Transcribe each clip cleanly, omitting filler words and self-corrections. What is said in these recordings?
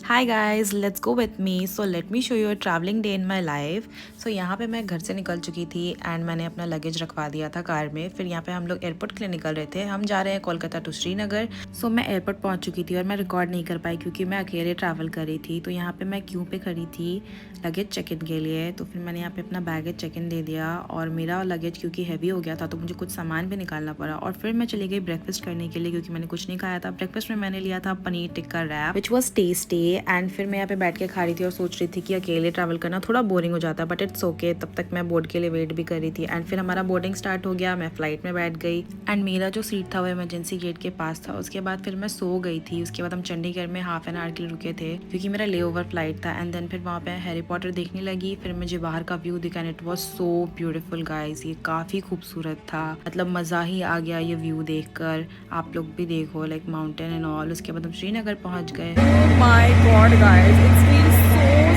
Hi guys, let's go with me. So let me show you a travelling day in my life. So यहाँ पे मैं घर से निकल चुकी थी एंड मैंने अपना लगेज रखवा दिया था कार में। फिर यहाँ पे हम लोग एयरपोर्ट के लिए निकल रहे थे। हम जा रहे हैं कोलकाता टू श्रीनगर। सो मैं एयरपोर्ट पहुँच चुकी थी और मैं रिकॉर्ड नहीं कर पाई क्योंकि मैं अकेले ट्रैवल कर रही थी। तो यहाँ पे मैं क्यू पे खड़ी थी लगेज चेक इन के लिए। तो फिर मैंने यहाँ पे अपना बैगेज चेक इन दे दिया और मेरा लगेज क्योंकि हैवी हो गया था तो मुझे कुछ सामान भी निकालना पड़ा। और फिर मैं चली गई ब्रेकफास्ट करने के लिए क्योंकि मैंने कुछ नहीं खाया था। ब्रेकफास्ट में मैंने लिया था paneer tikka wrap which was tasty. And फिर मैं यहाँ पे बैठ के खा रही थी और सोच रही थी कि अकेले ट्रैवल करना थोड़ा बोरिंग हो जाता है, बट इट्स ओके। तब तक मैं बोर्ड के लिए वेट भी कर रही थी एंड फिर हमारा बोर्डिंग स्टार्ट हो गया। मैं फ्लाइट में बैठ गई एंड मेरा जो सीट था वो इमरजेंसी गेट के पास था। उसके बाद फिर मैं सो गई थी। उसके बाद हम चंडीगढ़ में हाफ एन आवर के लिए रुके थे क्योंकि मेरा ले ओवर फ्लाइट था। एंड देन फिर वहाँ पे हैरी पॉटर देखने लगी। फिर मुझे बाहर का व्यू दिखा and it was so beautiful guys. ये काफ़ी खूबसूरत था, मतलब मज़ा ही आ गया ये व्यू देखकर। आप लोग भी देखो लाइक माउंटेन एंड ऑल। उसके बाद हम श्रीनगर पहुँच गए। My God, guys, it feels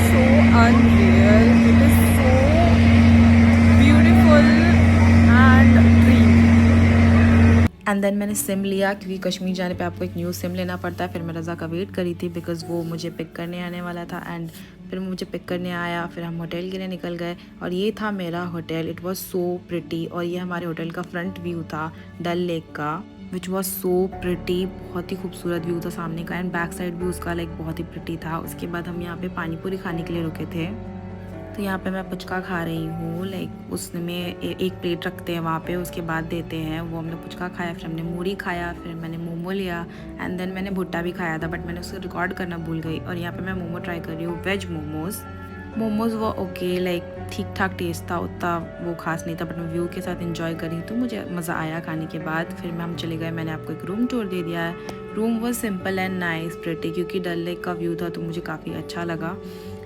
so unreal. It is so beautiful and dream. And then मैंने सिम लिया क्योंकि कश्मीर जाने पे आपको एक न्यू सिम लेना पड़ता है। फिर मैं रज़ा का वेट करी थी बिकॉज़ वो मुझे पिक करने आने वाला था। एंड फिर मुझे पिक करने आया। फिर हम होटल के लिए निकल गए और ये था मेरा hotel. It was so pretty. और ये हमारे होटल का फ्रंट व्यू था डल लेक का विच वॉज सो प्रिटी। बहुत ही खूबसूरत व्यू था सामने का एंड बैक साइड भी उसका लाइक बहुत ही प्रिटी था। उसके बाद हम यहाँ पे पानी पूरी खाने के लिए रुके थे। तो यहाँ पे मैं पुचका खा रही हूँ। लाइक उसमें एक प्लेट रखते हैं वहाँ पे, उसके बाद देते हैं। वो हमने पुचका खाया, फिर हमने मूरी खाया, फिर मैंने मोमो लिया एंड देन मैंने भुट्टा भी खाया था बट मैंने उसको रिकॉर्ड करना भूल गई। और यहाँ पे मैं मोमो ट्राई कर रही हूँ, वेज मोमोज़। मोमोज़ वो ओके, लाइक ठीक ठाक टेस्ट था, उतना वो खास नहीं था बट मैं व्यू के साथ इंजॉय करी तो मुझे मज़ा आया खाने के बाद। फिर हम चले गए। मैंने आपको एक रूम टूर दे दिया है। रूम वो सिंपल एंड नाइस प्रिटी क्योंकि डल लेक का व्यू था तो मुझे काफ़ी अच्छा लगा।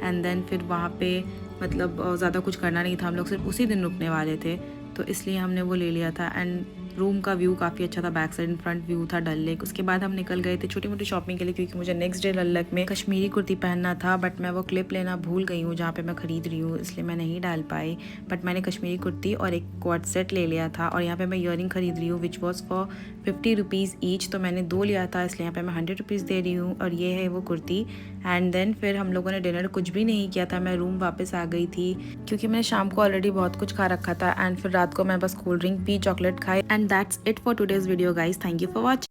एंड देन फिर वहाँ पे मतलब ज़्यादा कुछ करना नहीं था, हम लोग सिर्फ उसी दिन रुकने वाले थे तो इसलिए हमने वो ले लिया था। एंड रूम का व्यू काफ़ी अच्छा था, back side and front view था डल लेक। उसके बाद हम निकल गए थे छोटी मोटी शॉपिंग के लिए क्योंकि मुझे नेक्स्ट डे डल लेक में कश्मीरी कुर्ती पहनना था बट मैं वो क्लिप लेना भूल गई हूँ जहाँ पे मैं ख़रीद रही हूँ, इसलिए मैं नहीं डाल पाई। बट मैंने कश्मीरी कुर्ती और एक क्वाड सेट ले लिया था। और यहाँ पे मैं ईयरिंग खरीद रही हूँ which was for 50 rupees each. तो मैंने 2 लिया था इसलिए यहाँ पे मैं 100 रुपीज़ दे रही हूँ। और ये है वो कुर्ती। एंड देन फिर हम लोगों ने डिनर कुछ भी नहीं किया था। मैं रूम वापस आ गई थी क्योंकि मैंने शाम को ऑलरेडी बहुत कुछ खा रखा था। एंड फिर रात को मैं बस कोल्ड ड्रिंक पी, चॉकलेट खाई। And that's it for today's video guys. Thank you for watching.